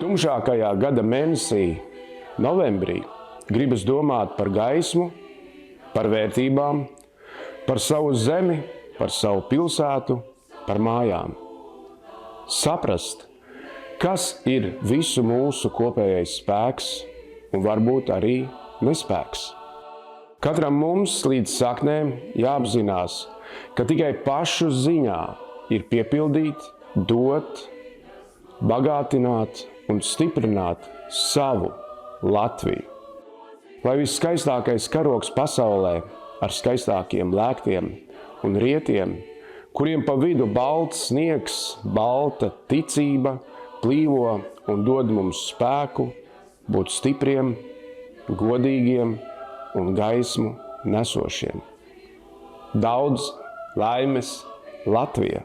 Tumšākajā gada mēnesī, novembrī, gribas domāt par gaismu, par vērtībām, par savu zemi, par savu pilsētu, par mājām. Saprast, kas ir visu mūsu kopējais spēks un varbūt arī nespēks. Katram mums līdz saknēm jāapzinās, ka tikai pašu ziņā ir piepildīt, dot, bagātināt un stiprināt savu Latviju. Lai viskaistākais karogs pasaulē ar skaistākiem lēktiem un rietiem, kuriem pa vidu balts sniegs, balta ticība, plīvo un dod mums spēku, būt stipriem, godīgiem un gaismu nesošiem. Daudz laimes, Latvija!